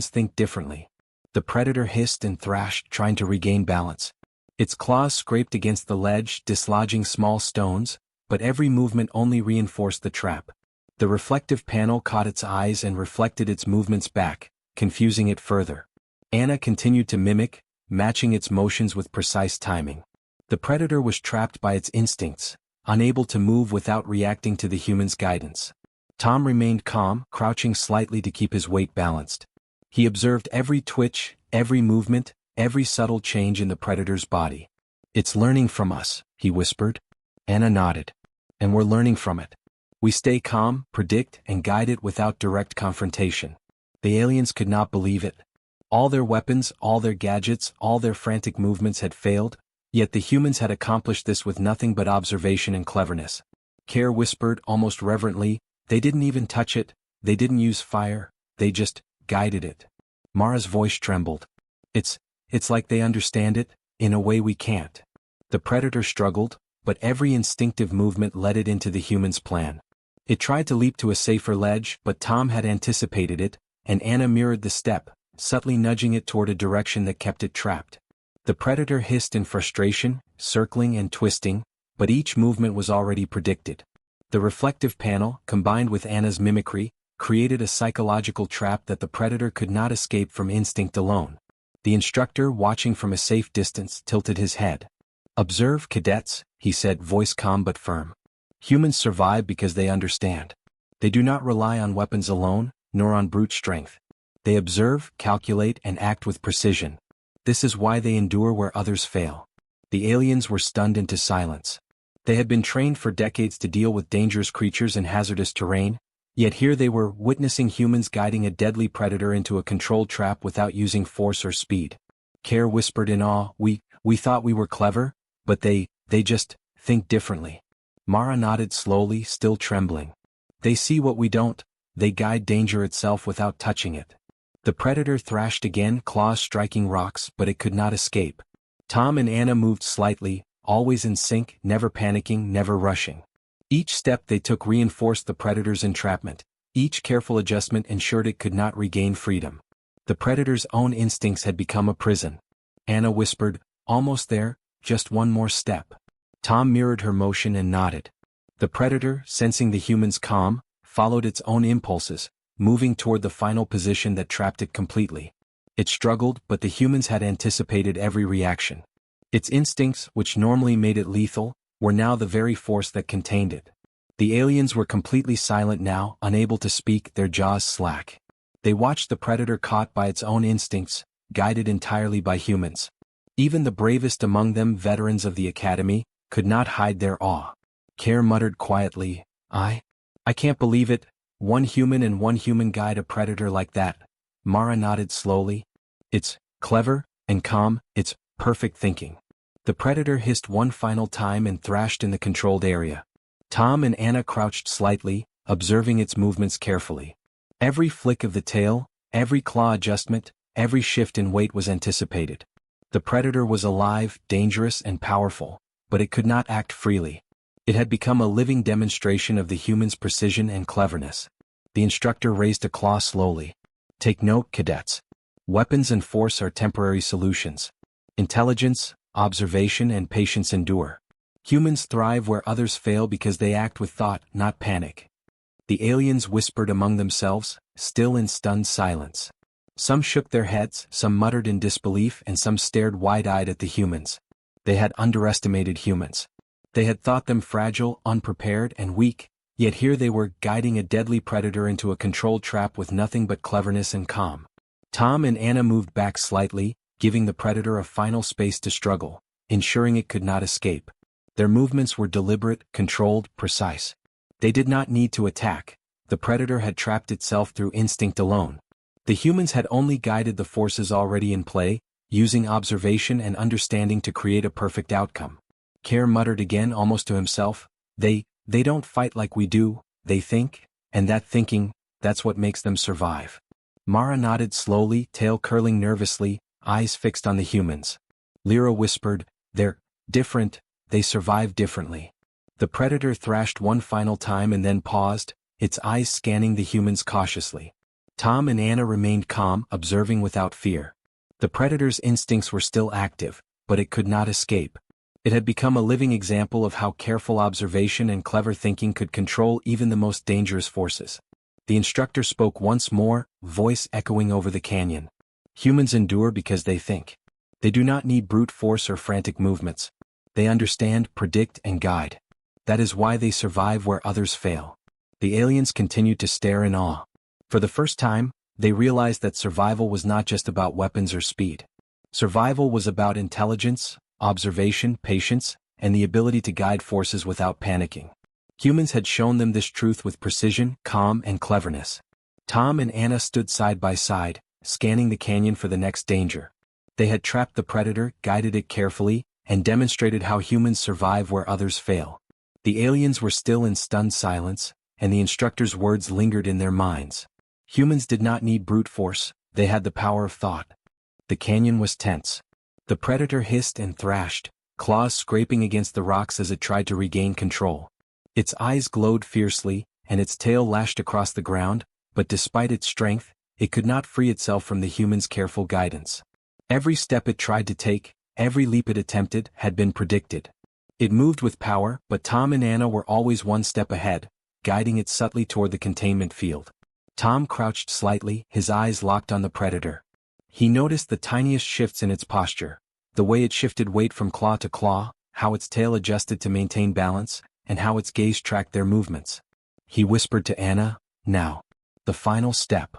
Speaker 1: think differently." The predator hissed and thrashed, trying to regain balance. Its claws scraped against the ledge, dislodging small stones, but every movement only reinforced the trap. The reflective panel caught its eyes and reflected its movements back, confusing it further. Anna continued to mimic, matching its motions with precise timing. The predator was trapped by its instincts, unable to move without reacting to the human's guidance. Tom remained calm, crouching slightly to keep his weight balanced. He observed every twitch, every movement, every subtle change in the predator's body. "It's learning from us," he whispered. Anna nodded. "And we're learning from it. We stay calm, predict, and guide it without direct confrontation." The aliens could not believe it. All their weapons, all their gadgets, all their frantic movements had failed, yet the humans had accomplished this with nothing but observation and cleverness. Care whispered, almost reverently, "They didn't even touch it, they didn't use fire, they just guided it." Mara's voice trembled. It's like they understand it, in a way we can't." The predator struggled, but every instinctive movement led it into the human's plan. It tried to leap to a safer ledge, but Tom had anticipated it, and Anna mirrored the step, subtly nudging it toward a direction that kept it trapped. The predator hissed in frustration, circling and twisting, but each movement was already predicted. The reflective panel, combined with Anna's mimicry, created a psychological trap that the predator could not escape from instinct alone. The instructor, watching from a safe distance, tilted his head. "Observe, cadets," he said, voice calm but firm. "Humans survive because they understand. They do not rely on weapons alone, nor on brute strength. They observe, calculate, and act with precision. This is why they endure where others fail." The aliens were stunned into silence. They had been trained for decades to deal with dangerous creatures and hazardous terrain, yet here they were, witnessing humans guiding a deadly predator into a controlled trap without using force or speed. Care whispered in awe, We thought we were clever, but they just think differently." Mara nodded slowly, still trembling. "They see what we don't, they guide danger itself without touching it." The predator thrashed again, claws striking rocks, but it could not escape. Tom and Anna moved slightly, always in sync, never panicking, never rushing. Each step they took reinforced the predator's entrapment. Each careful adjustment ensured it could not regain freedom. The predator's own instincts had become a prison. Anna whispered, "Almost there, just one more step." Tom mirrored her motion and nodded. The predator, sensing the human's calm, followed its own impulses, moving toward the final position that trapped it completely. It struggled, but the humans had anticipated every reaction. Its instincts, which normally made it lethal, were now the very force that contained it. The aliens were completely silent now, unable to speak, their jaws slack. They watched the predator caught by its own instincts, guided entirely by humans. Even the bravest among them, veterans of the academy, could not hide their awe. Care muttered quietly, I can't believe it, one human and one human guide a predator like that." Mara nodded slowly. "It's clever and calm, it's perfect thinking." The predator hissed one final time and thrashed in the controlled area. Tom and Anna crouched slightly, observing its movements carefully. Every flick of the tail, every claw adjustment, every shift in weight was anticipated. The predator was alive, dangerous, and powerful, but it could not act freely. It had become a living demonstration of the human's precision and cleverness. The instructor raised a claw slowly. "Take note, cadets. Weapons and force are temporary solutions. Intelligence, observation, and patience endure. Humans thrive where others fail because they act with thought, not panic." The aliens whispered among themselves, still in stunned silence. Some shook their heads, some muttered in disbelief, and some stared wide-eyed at the humans. They had underestimated humans. They had thought them fragile, unprepared, and weak, yet here they were, guiding a deadly predator into a controlled trap with nothing but cleverness and calm. Tom and Anna moved back slightly, giving the predator a final space to struggle, ensuring it could not escape. Their movements were deliberate, controlled, precise. They did not need to attack. The predator had trapped itself through instinct alone. The humans had only guided the forces already in play, using observation and understanding to create a perfect outcome. Care muttered again, almost to himself, They don't fight like we do, they think, and that thinking, that's what makes them survive." Mara nodded slowly, tail curling nervously, eyes fixed on the humans. Lyra whispered, "They're different, they survive differently." The predator thrashed one final time and then paused, its eyes scanning the humans cautiously. Tom and Anna remained calm, observing without fear. The predator's instincts were still active, but it could not escape. It had become a living example of how careful observation and clever thinking could control even the most dangerous forces. The instructor spoke once more, voice echoing over the canyon. "Humans endure because they think. They do not need brute force or frantic movements. They understand, predict, and guide. That is why they survive where others fail." The aliens continued to stare in awe. For the first time, they realized that survival was not just about weapons or speed. Survival was about intelligence, observation, patience, and the ability to guide forces without panicking. Humans had shown them this truth with precision, calm, and cleverness. Tom and Anna stood side by side, scanning the canyon for the next danger. They had trapped the predator, guided it carefully, and demonstrated how humans survive where others fail. The aliens were still in stunned silence, and the instructor's words lingered in their minds. Humans did not need brute force, they had the power of thought. The canyon was tense. The predator hissed and thrashed, claws scraping against the rocks as it tried to regain control. Its eyes glowed fiercely, and its tail lashed across the ground, but despite its strength, it could not free itself from the human's careful guidance. Every step it tried to take, every leap it attempted, had been predicted. It moved with power, but Tom and Anna were always one step ahead, guiding it subtly toward the containment field. Tom crouched slightly, his eyes locked on the predator. He noticed the tiniest shifts in its posture, the way it shifted weight from claw to claw, how its tail adjusted to maintain balance, and how its gaze tracked their movements. He whispered to Anna, "Now. The final step."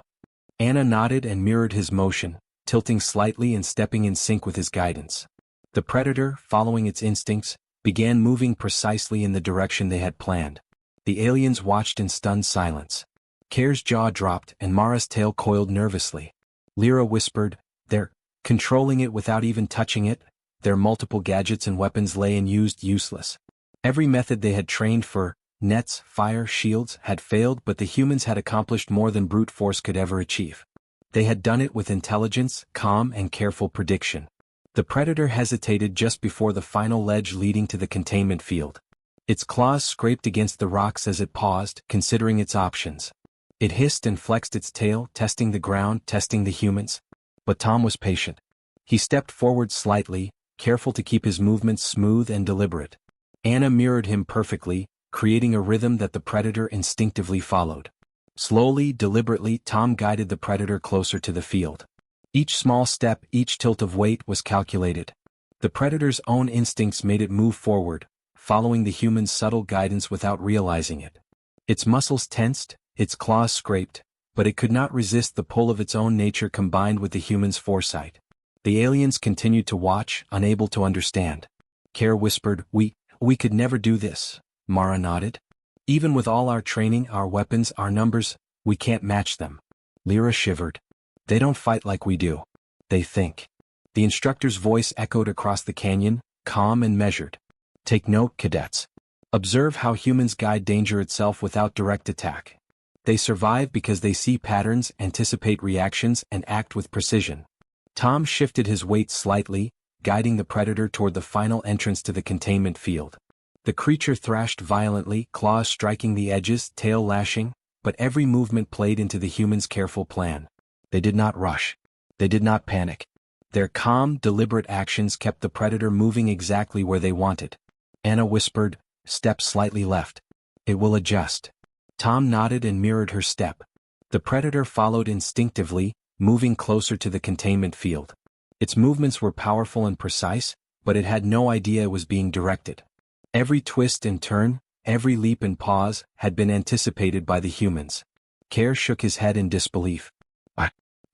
Speaker 1: Anna nodded and mirrored his motion, tilting slightly and stepping in sync with his guidance. The predator, following its instincts, began moving precisely in the direction they had planned. The aliens watched in stunned silence. Care's jaw dropped and Mara's tail coiled nervously. Lyra whispered, "They're controlling it without even touching it." Their multiple gadgets and weapons lay unused, useless. Every method they had trained for, nets, fire, shields, had failed, but the humans had accomplished more than brute force could ever achieve. They had done it with intelligence, calm, and careful prediction. The predator hesitated just before the final ledge leading to the containment field. Its claws scraped against the rocks as it paused, considering its options. It hissed and flexed its tail, testing the ground, testing the humans. But Tom was patient. He stepped forward slightly, careful to keep his movements smooth and deliberate. Anna mirrored him perfectly, creating a rhythm that the predator instinctively followed. Slowly, deliberately, Tom guided the predator closer to the field. Each small step, each tilt of weight was calculated. The predator's own instincts made it move forward, following the human's subtle guidance without realizing it. Its muscles tensed, its claws scraped, but it could not resist the pull of its own nature combined with the human's foresight. The aliens continued to watch, unable to understand. Care whispered, We could never do this." Mara nodded. "Even with all our training, our weapons, our numbers, we can't match them." Lyra shivered. "They don't fight like we do. They think." The instructor's voice echoed across the canyon, calm and measured. "Take note, cadets. Observe how humans guide danger itself without direct attack. They survive because they see patterns, anticipate reactions, and act with precision." Tom shifted his weight slightly, guiding the predator toward the final entrance to the containment field. The creature thrashed violently, claws striking the edges, tail lashing, but every movement played into the human's careful plan. They did not rush. They did not panic. Their calm, deliberate actions kept the predator moving exactly where they wanted. Anna whispered, "Step slightly left. It will adjust." Tom nodded and mirrored her step. The predator followed instinctively, moving closer to the containment field. Its movements were powerful and precise, but it had no idea it was being directed. Every twist and turn, every leap and pause, had been anticipated by the humans. Care shook his head in disbelief.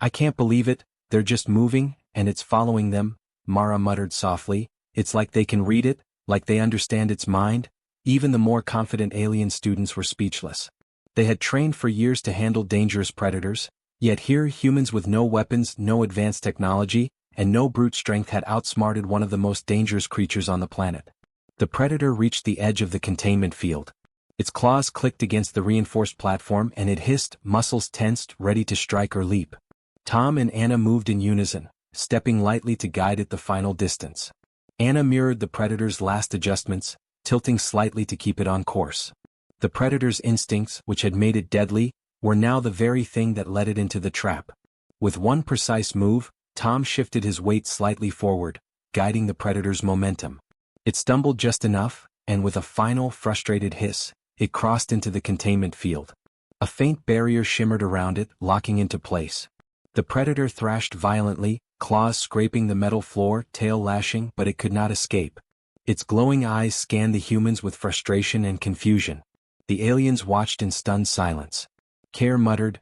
Speaker 1: I can't believe it, they're just moving, and it's following them, Mara muttered softly. It's like they can read it, like they understand its mind. Even the more confident alien students were speechless. They had trained for years to handle dangerous predators, yet here humans with no weapons, no advanced technology, and no brute strength had outsmarted one of the most dangerous creatures on the planet. The predator reached the edge of the containment field. Its claws clicked against the reinforced platform and it hissed, muscles tensed, ready to strike or leap. Tom and Anna moved in unison, stepping lightly to guide it the final distance. Anna mirrored the predator's last adjustments, tilting slightly to keep it on course. The predator's instincts, which had made it deadly, were now the very thing that led it into the trap. With one precise move, Tom shifted his weight slightly forward, guiding the predator's momentum. It stumbled just enough, and with a final, frustrated hiss, it crossed into the containment field. A faint barrier shimmered around it, locking into place. The predator thrashed violently, claws scraping the metal floor, tail lashing, but it could not escape. Its glowing eyes scanned the humans with frustration and confusion. The aliens watched in stunned silence. Care muttered,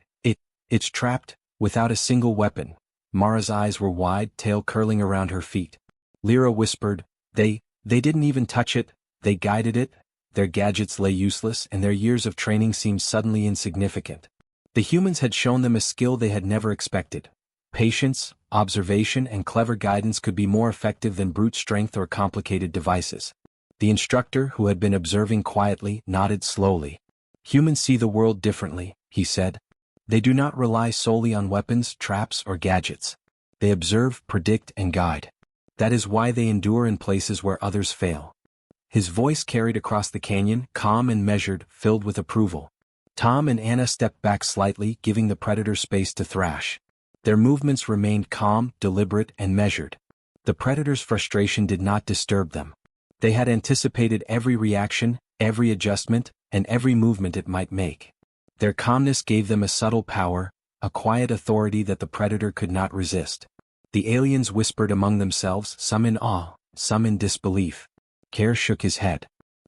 Speaker 1: It's trapped, without a single weapon. Mara's eyes were wide, tail curling around her feet. Lyra whispered, They didn't even touch it, they guided it. Their gadgets lay useless and their years of training seemed suddenly insignificant. The humans had shown them a skill they had never expected. Patience, observation, and clever guidance could be more effective than brute strength or complicated devices. The instructor, who had been observing quietly, nodded slowly. Humans see the world differently, he said. They do not rely solely on weapons, traps, or gadgets. They observe, predict, and guide. That is why they endure in places where others fail. His voice carried across the canyon, calm and measured, filled with approval. Tom and Anna stepped back slightly, giving the predator space to thrash. Their movements remained calm, deliberate, and measured. The predator's frustration did not disturb them. They had anticipated every reaction, every adjustment, and every movement it might make. Their calmness gave them a subtle power, a quiet authority that the predator could not resist. The aliens whispered among themselves, some in awe, some in disbelief. Care shook his head.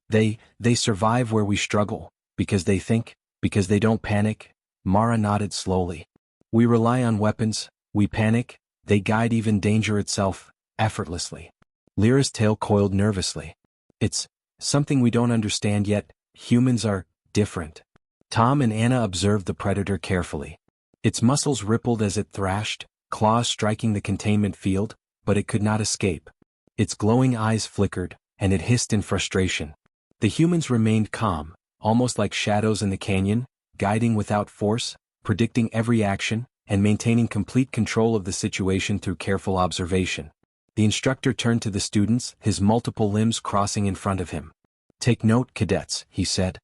Speaker 1: They survive where we struggle, because they think, because they don't panic. Mara nodded slowly. We rely on weapons, we panic, they guide even danger itself, effortlessly. Lyra's tail coiled nervously. It's something we don't understand yet, humans are different. Tom and Anna observed the predator carefully. Its muscles rippled as it thrashed, claws striking the containment field, but it could not escape. Its glowing eyes flickered, and it hissed in frustration. The humans remained calm, almost like shadows in the canyon, guiding without force, predicting every action, and maintaining complete control of the situation through careful observation. The instructor turned to the students, his multiple limbs crossing in front of him. Take note, cadets, he said.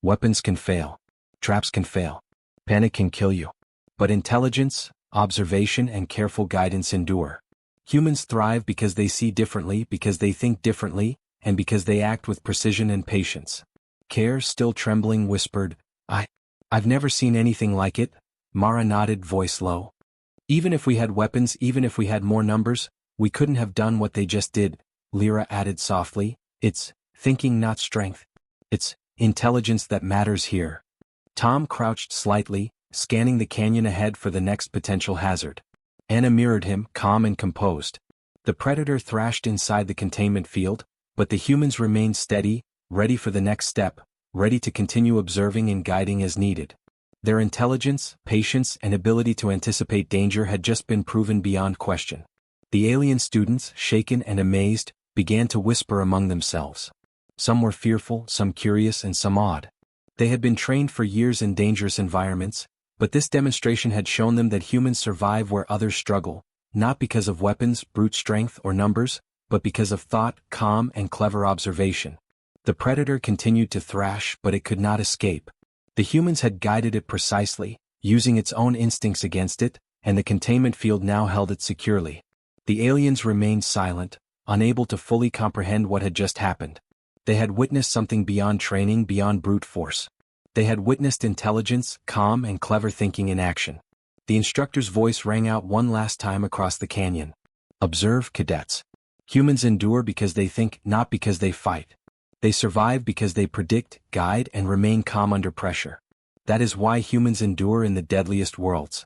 Speaker 1: Weapons can fail. Traps can fail. Panic can kill you. But intelligence, observation, and careful guidance endure. Humans thrive because they see differently, because they think differently, and because they act with precision and patience. Care, still trembling, whispered, I've never seen anything like it. Mara nodded, voice low. Even if we had weapons, even if we had more numbers, we couldn't have done what they just did, Lyra added softly. It's thinking, not strength. It's intelligence that matters here. Tom crouched slightly, scanning the canyon ahead for the next potential hazard. Anna mirrored him, calm and composed. The predator thrashed inside the containment field, but the humans remained steady, ready for the next step, ready to continue observing and guiding as needed. Their intelligence, patience, and ability to anticipate danger had just been proven beyond question. The alien students, shaken and amazed, began to whisper among themselves. Some were fearful, some curious, and some awed. They had been trained for years in dangerous environments, but this demonstration had shown them that humans survive where others struggle, not because of weapons, brute strength, or numbers, but because of thought, calm, and clever observation. The predator continued to thrash, but it could not escape. The humans had guided it precisely, using its own instincts against it, and the containment field now held it securely. The aliens remained silent, unable to fully comprehend what had just happened. They had witnessed something beyond training, beyond brute force. They had witnessed intelligence, calm and clever thinking in action. The instructor's voice rang out one last time across the canyon. Observe, cadets. Humans endure because they think, not because they fight. They survive because they predict, guide, and remain calm under pressure. That is why humans endure in the deadliest worlds.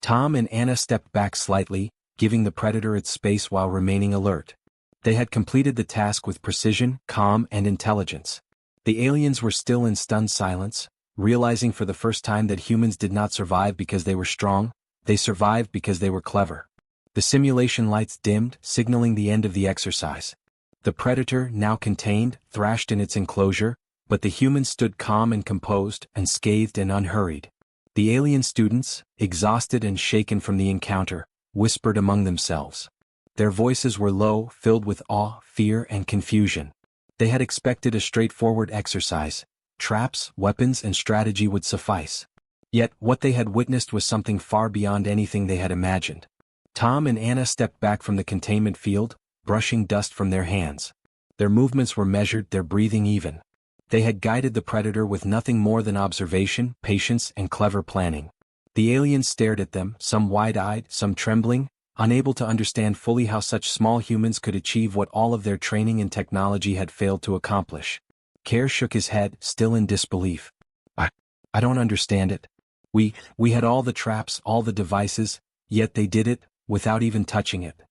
Speaker 1: Tom and Anna stepped back slightly, giving the predator its space while remaining alert. They had completed the task with precision, calm, and intelligence. The aliens were still in stunned silence, realizing for the first time that humans did not survive because they were strong, they survived because they were clever. The simulation lights dimmed, signaling the end of the exercise. The predator, now contained, thrashed in its enclosure, but the humans stood calm and composed, unscathed and unhurried. The alien students, exhausted and shaken from the encounter, whispered among themselves. Their voices were low, filled with awe, fear, and confusion. They had expected a straightforward exercise. Traps, weapons, and strategy would suffice. Yet, what they had witnessed was something far beyond anything they had imagined. Tom and Anna stepped back from the containment field, brushing dust from their hands. Their movements were measured, their breathing even. They had guided the predator with nothing more than observation, patience, and clever planning. The aliens stared at them, some wide-eyed, some trembling, unable to understand fully how such small humans could achieve what all of their training and technology had failed to accomplish. Care shook his head, still in disbelief. I don't understand it. We had all the traps, all the devices, yet they did it, without even touching it.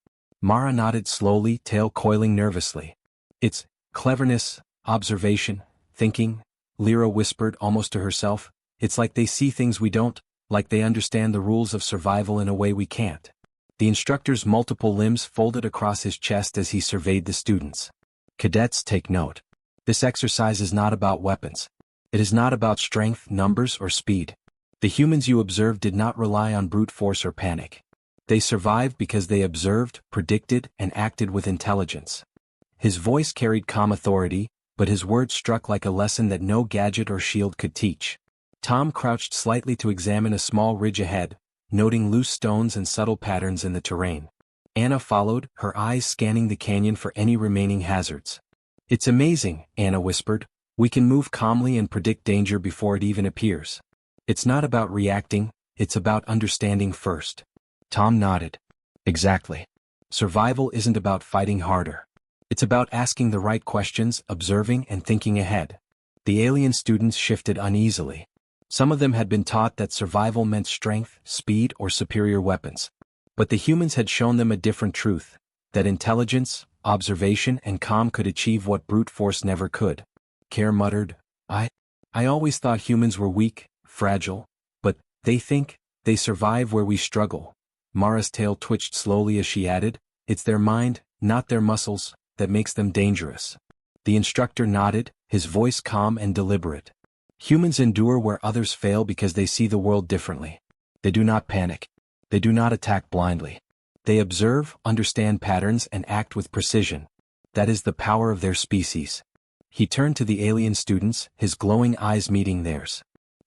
Speaker 1: Mara nodded slowly, tail coiling nervously. It's cleverness, observation, thinking, Lyra whispered almost to herself. It's like they see things we don't, like they understand the rules of survival in a way we can't. The instructor's multiple limbs folded across his chest as he surveyed the students. Cadets, take note. This exercise is not about weapons. It is not about strength, numbers, or speed. The humans you observed did not rely on brute force or panic. They survived because they observed, predicted, and acted with intelligence. His voice carried calm authority, but his words struck like a lesson that no gadget or shield could teach. Tom crouched slightly to examine a small ridge ahead, noting loose stones and subtle patterns in the terrain. Anna followed, her eyes scanning the canyon for any remaining hazards. It's amazing, Anna whispered. We can move calmly and predict danger before it even appears. It's not about reacting, it's about understanding first. Tom nodded. Exactly. Survival isn't about fighting harder. It's about asking the right questions, observing, and thinking ahead. The alien students shifted uneasily. Some of them had been taught that survival meant strength, speed, or superior weapons. But the humans had shown them a different truth, that intelligence, observation, and calm could achieve what brute force never could. Care muttered, I always thought humans were weak, fragile, but they survive where we struggle. Mara's tail twitched slowly as she added, it's their mind, not their muscles, that makes them dangerous. The instructor nodded, his voice calm and deliberate. Humans endure where others fail because they see the world differently. They do not panic. They do not attack blindly. They observe, understand patterns, and act with precision. That is the power of their species. He turned to the alien students, his glowing eyes meeting theirs.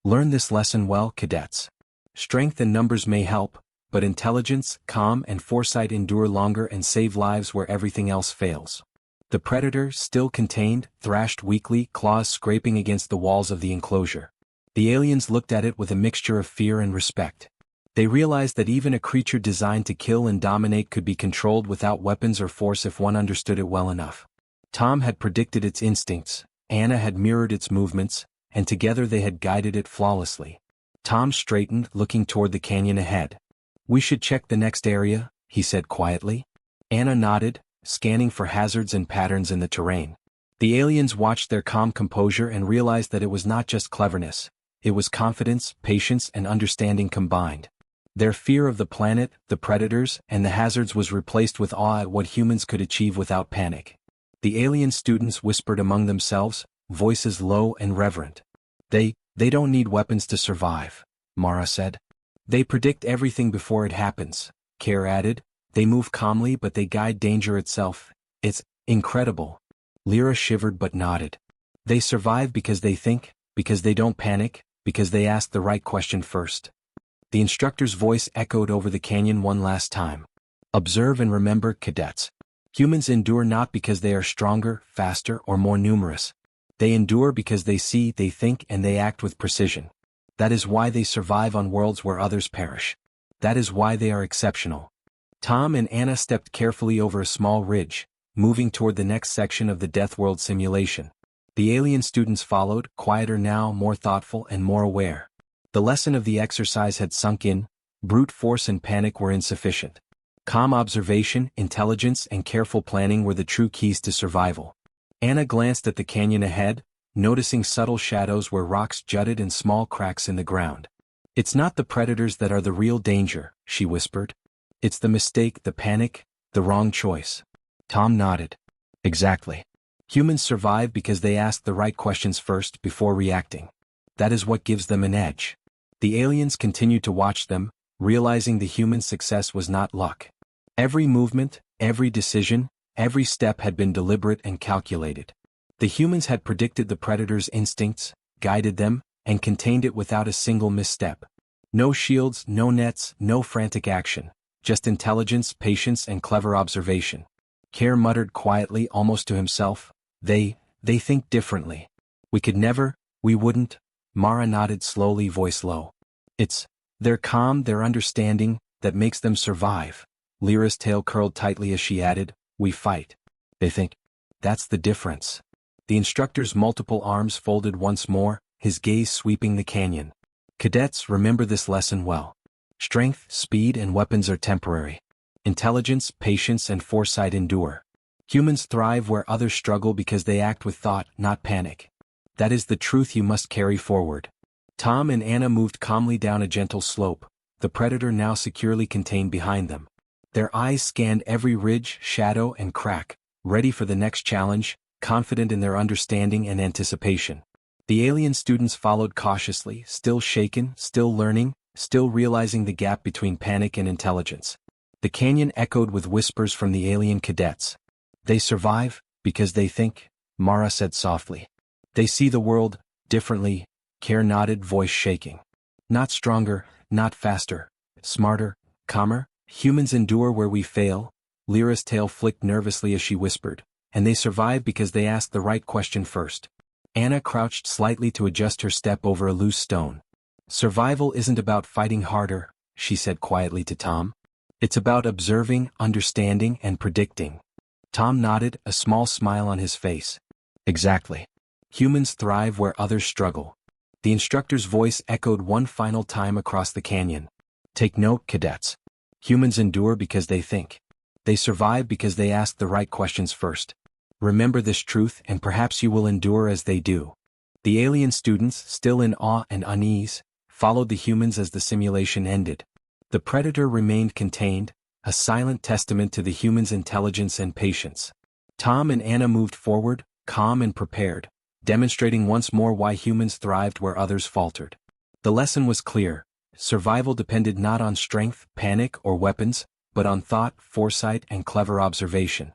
Speaker 1: Learn this lesson well, cadets. Strength and numbers may help, but intelligence, calm, and foresight endure longer and save lives where everything else fails. The predator, still contained, thrashed weakly, claws scraping against the walls of the enclosure. The aliens looked at it with a mixture of fear and respect. They realized that even a creature designed to kill and dominate could be controlled without weapons or force if one understood it well enough. Tom had predicted its instincts, Anna had mirrored its movements, and together they had guided it flawlessly. Tom straightened, looking toward the canyon ahead. We should check the next area, he said quietly. Anna nodded, scanning for hazards and patterns in the terrain. The aliens watched their calm composure and realized that it was not just cleverness, it was confidence, patience, and understanding combined. Their fear of the planet, the predators, and the hazards was replaced with awe at what humans could achieve without panic. The alien students whispered among themselves, voices low and reverent. They don't need weapons to survive, Mara said. They predict everything before it happens, Care added. They move calmly but they guide danger itself. It's incredible. Lyra shivered but nodded. They survive because they think, because they don't panic, because they ask the right question first. The instructor's voice echoed over the canyon one last time. Observe and remember, cadets. Humans endure not because they are stronger, faster, or more numerous. They endure because they see, they think, and they act with precision. That is why they survive on worlds where others perish. That is why they are exceptional. Tom and Anna stepped carefully over a small ridge, moving toward the next section of the Deathworld simulation. The alien students followed, quieter now, more thoughtful and more aware. The lesson of the exercise had sunk in. Brute force and panic were insufficient. Calm observation, intelligence, and careful planning were the true keys to survival. Anna glanced at the canyon ahead, noticing subtle shadows where rocks jutted and small cracks in the ground. "It's not the predators that are the real danger," she whispered. "It's the mistake, the panic, the wrong choice." Tom nodded. "Exactly. Humans survive because they ask the right questions first before reacting. That is what gives them an edge." The aliens continued to watch them, realizing the human success was not luck. Every movement, every decision, every step had been deliberate and calculated. The humans had predicted the predator's instincts, guided them, and contained it without a single misstep. No shields, no nets, no frantic action, just intelligence, patience, and clever observation. Care muttered quietly, almost to himself, They think differently. We could never, we wouldn't." Mara nodded slowly, voice low. "It's their calm, their understanding, that makes them survive." Lyra's tail curled tightly as she added, "We fight. They think. That's the difference." The instructor's multiple arms folded once more, his gaze sweeping the canyon. "Cadets, remember this lesson well. Strength, speed, and weapons are temporary. Intelligence, patience, and foresight endure. Humans thrive where others struggle because they act with thought, not panic. That is the truth you must carry forward." Tom and Anna moved calmly down a gentle slope, the predator now securely contained behind them. Their eyes scanned every ridge, shadow, and crack, ready for the next challenge, confident in their understanding and anticipation. The alien students followed cautiously, still shaken, still learning, still realizing the gap between panic and intelligence. The canyon echoed with whispers from the alien cadets. "They survive because they think," Mara said softly. "They see the world differently." Care nodded, voice shaking. "Not stronger, not faster, smarter, calmer. Humans endure where we fail." Lyra's tail flicked nervously as she whispered, "And they survive because they ask the right question first." Anna crouched slightly to adjust her step over a loose stone. "Survival isn't about fighting harder," she said quietly to Tom. "It's about observing, understanding, and predicting." Tom nodded, a small smile on his face. "Exactly. Humans thrive where others struggle." The instructor's voice echoed one final time across the canyon. "Take note, cadets. Humans endure because they think. They survive because they ask the right questions first. Remember this truth and perhaps you will endure as they do." The alien students, still in awe and unease, followed the humans as the simulation ended. The predator remained contained, a silent testament to the humans' intelligence and patience. Tom and Anna moved forward, calm and prepared, demonstrating once more why humans thrived where others faltered. The lesson was clear. Survival depended not on strength, panic, or weapons, but on thought, foresight, and clever observation.